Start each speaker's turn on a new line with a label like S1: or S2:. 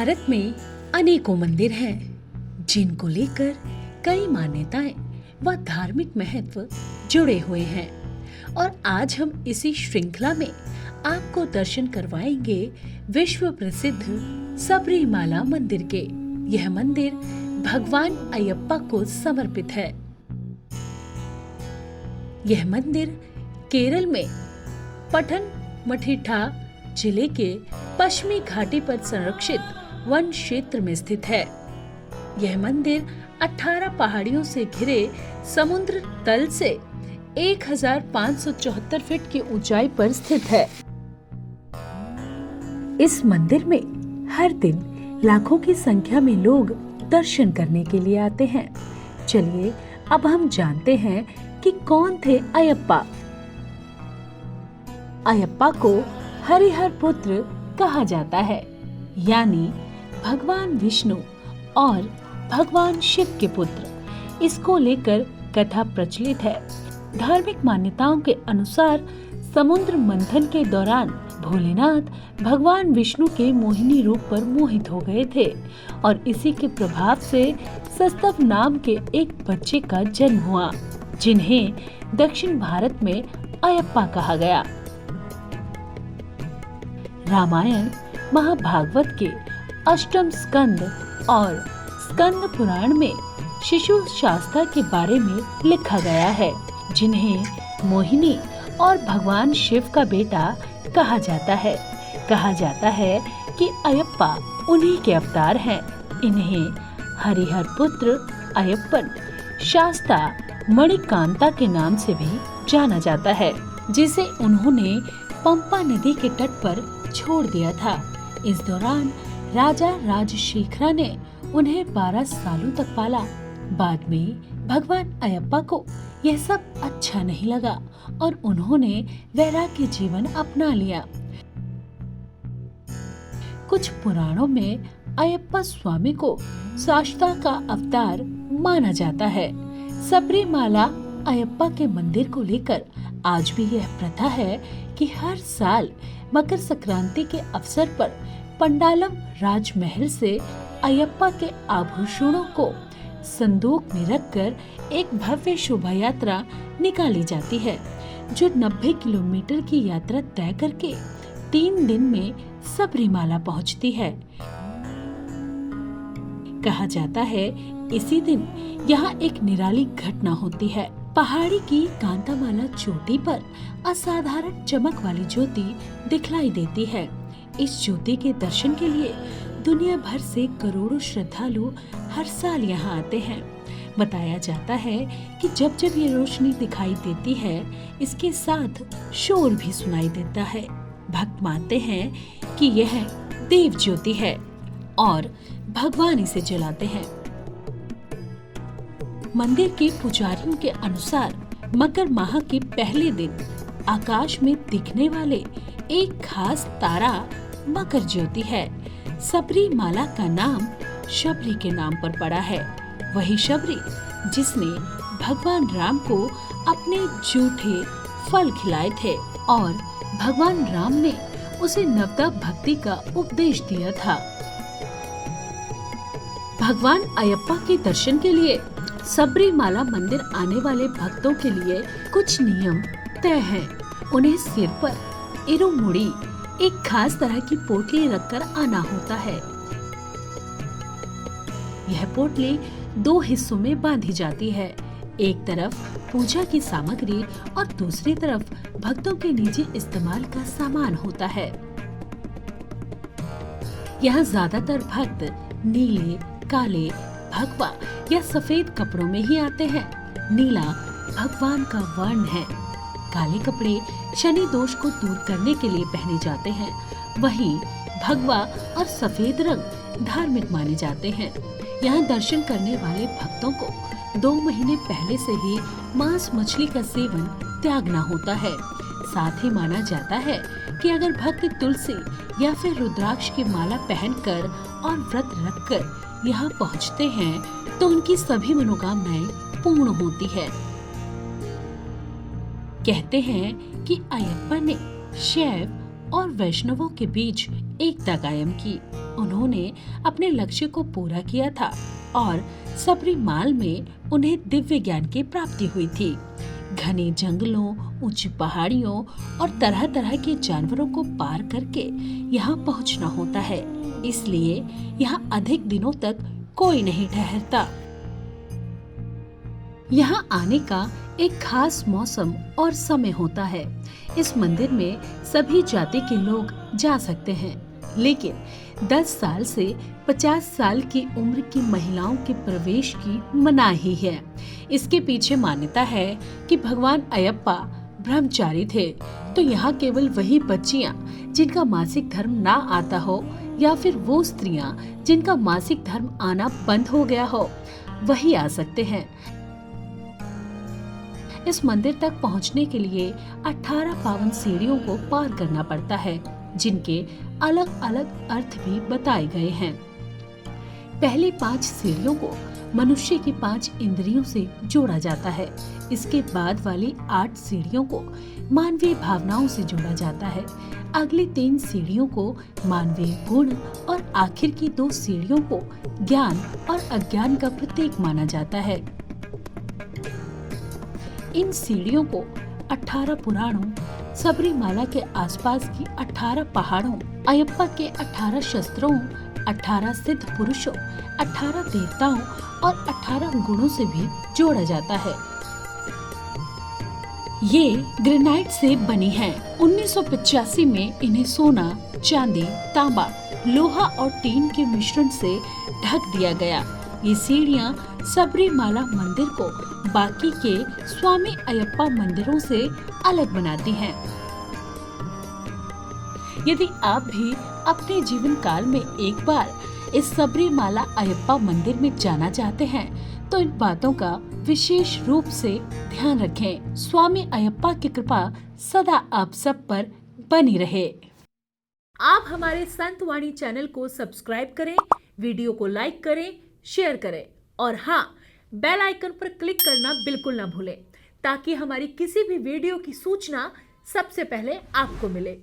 S1: भारत में अनेकों मंदिर हैं जिनको लेकर कई मान्यताएं व धार्मिक महत्व जुड़े हुए हैं और आज हम इसी श्रृंखला में आपको दर्शन करवाएंगे विश्व प्रसिद्ध सबरीमाला मंदिर के। यह मंदिर भगवान अयप्पा को समर्पित है। यह मंदिर केरल में पठनमथिट्टा जिले के पश्चिमी घाटी पर संरक्षित वन क्षेत्र में स्थित है। यह मंदिर 18 पहाड़ियों से घिरे समुद्र तल से 1574 फीट की ऊंचाई पर स्थित है। इस मंदिर में हर दिन लाखों की संख्या में लोग दर्शन करने के लिए आते हैं। चलिए अब हम जानते हैं कि कौन थे अयप्पा। अयप्पा को हरिहर पुत्र कहा जाता है, यानी भगवान विष्णु और भगवान शिव के पुत्र। इसको लेकर कथा प्रचलित है। धार्मिक मान्यताओं के अनुसार समुद्र मंथन के दौरान भोलेनाथ भगवान विष्णु के मोहिनी रूप पर मोहित हो गए थे और इसी के प्रभाव से सस्तव नाम के एक बच्चे का जन्म हुआ, जिन्हें दक्षिण भारत में अयप्पा कहा गया। रामायण, महाभागवत के अष्टम स्कंद और स्कंद पुराण में शिशु शास्ता के बारे में लिखा गया है, जिन्हें मोहिनी और भगवान शिव का बेटा कहा जाता है। कहा जाता है कि अयप्पा उन्हीं के अवतार हैं। इन्हें हरिहर पुत्र अयप्पन, शास्ता, मणिकांता के नाम से भी जाना जाता है, जिसे उन्होंने पंपा नदी के तट पर छोड़ दिया था। इस दौरान राजा राजशेखरा ने उन्हें 12 सालों तक पाला। बाद में भगवान अयप्पा को यह सब अच्छा नहीं लगा और उन्होंने वैराग्य जीवन अपना लिया। कुछ पुराणों में अयप्पा स्वामी को शास्ता का अवतार माना जाता है। सबरीमाला अयप्पा के मंदिर को लेकर आज भी यह प्रथा है कि हर साल मकर संक्रांति के अवसर पर पंडालम राजमहल से अयप्पा के आभूषणों को संदूक में रखकर एक भव्य शोभा यात्रा निकाली जाती है, जो 90 किलोमीटर की यात्रा तय करके 3 दिन में सबरीमाला पहुंचती है। कहा जाता है इसी दिन यहाँ एक निराली घटना होती है। पहाड़ी की कांतामाला चोटी पर असाधारण चमक वाली ज्योति दिखलाई देती है। इस ज्योति के दर्शन के लिए दुनिया भर से करोड़ों श्रद्धालु हर साल यहाँ आते हैं। बताया जाता है कि जब जब ये रोशनी दिखाई देती है, इसके साथ शोर भी सुनाई देता है। भक्त मानते हैं कि यह देव ज्योति है और भगवान इसे जलाते हैं। मंदिर के पुजारियों के अनुसार मकर माह के पहले दिन आकाश में दिखने वाले एक खास तारा मकर ज्योति है। सबरीमाला का नाम शबरी के नाम पर पड़ा है। वही शबरी जिसने भगवान राम को अपने जूठे फल खिलाए थे और भगवान राम ने उसे नवदा भक्ति का उपदेश दिया था। भगवान अयप्पा के दर्शन के लिए सबरीमाला मंदिर आने वाले भक्तों के लिए कुछ नियम तय हैं। उन्हें सिर पर इरुमुड़ी, एक खास तरह की पोटली रखकर आना होता है। यह पोटली 2 हिस्सों में बांधी जाती है। एक तरफ पूजा की सामग्री और दूसरी तरफ भक्तों के निजी इस्तेमाल का सामान होता है। यहाँ ज्यादातर भक्त नीले, काले, भगवा या सफेद कपड़ों में ही आते हैं। नीला भगवान का वर्ण है। काले कपड़े शनि दोष को दूर करने के लिए पहने जाते हैं। वहीं भगवा और सफेद रंग धार्मिक माने जाते हैं। यहाँ दर्शन करने वाले भक्तों को 2 महीने पहले से ही मांस मछली का सेवन त्यागना होता है। साथ ही माना जाता है कि अगर भक्त तुलसी या फिर रुद्राक्ष की माला पहनकर और व्रत रखकर यहाँ पहुँचते हैं तो उनकी सभी मनोकामनाएं पूर्ण होती है। कहते हैं कि अयप्पा ने शैव और वैष्णवों के बीच एकता कायम की। उन्होंने अपने लक्ष्य को पूरा किया था और सबरीमाल में उन्हें दिव्य ज्ञान की प्राप्ति हुई थी। घने जंगलों, ऊंची पहाड़ियों और तरह तरह के जानवरों को पार करके यहाँ पहुँचना होता है, इसलिए यहाँ अधिक दिनों तक कोई नहीं ठहरता। यहाँ आने का एक खास मौसम और समय होता है। इस मंदिर में सभी जाति के लोग जा सकते हैं, लेकिन 10 साल से 50 साल की उम्र की महिलाओं के प्रवेश की मनाही है। इसके पीछे मान्यता है कि भगवान अयप्पा ब्रह्मचारी थे, तो यहाँ केवल वही बच्चियाँ जिनका मासिक धर्म ना आता हो या फिर वो स्त्रियाँ जिनका मासिक धर्म आना बंद हो गया हो, वही आ सकते हैं। इस मंदिर तक पहुँचने के लिए 18 पावन सीढ़ियों को पार करना पड़ता है, जिनके अलग अलग अर्थ भी बताए गए हैं। पहली 5 सीढ़ियों को मनुष्य की 5 इंद्रियों से जोड़ा जाता है। इसके बाद वाली 8 सीढ़ियों को मानवीय भावनाओं से जोड़ा जाता है। अगली 3 सीढ़ियों को मानवीय गुण और आखिर की 2 सीढ़ियों को ज्ञान और अज्ञान का प्रतीक माना जाता है। इन सीढ़ियों को 18 पुराणों, सबरीमाला के आसपास की 18 पहाड़ों, अयप्पा के 18 शस्त्रों, 18 सिद्ध पुरुषों, 18 देवताओं और 18 गुणों से भी जोड़ा जाता है। ये ग्रेनाइट से बनी हैं। 1985 में इन्हें सोना, चांदी, तांबा, लोहा और टीन के मिश्रण से ढक दिया गया। ये सीढ़ियाँ सबरीमाला मंदिर को बाकी के स्वामी अयप्पा मंदिरों से अलग बनाती हैं। यदि आप भी अपने जीवन काल में एक बार इस सबरीमाला अयप्पा मंदिर में जाना चाहते हैं, तो इन बातों का विशेष रूप से ध्यान रखें। स्वामी अयप्पा की कृपा सदा आप सब पर बनी रहे। आप हमारे संत वाणी चैनल को सब्सक्राइब करें, वीडियो को लाइक करें, शेयर करें और हाँ, बेल आइकन पर क्लिक करना बिल्कुल ना भूलें, ताकि हमारी किसी भी वीडियो की सूचना सबसे पहले आपको मिले।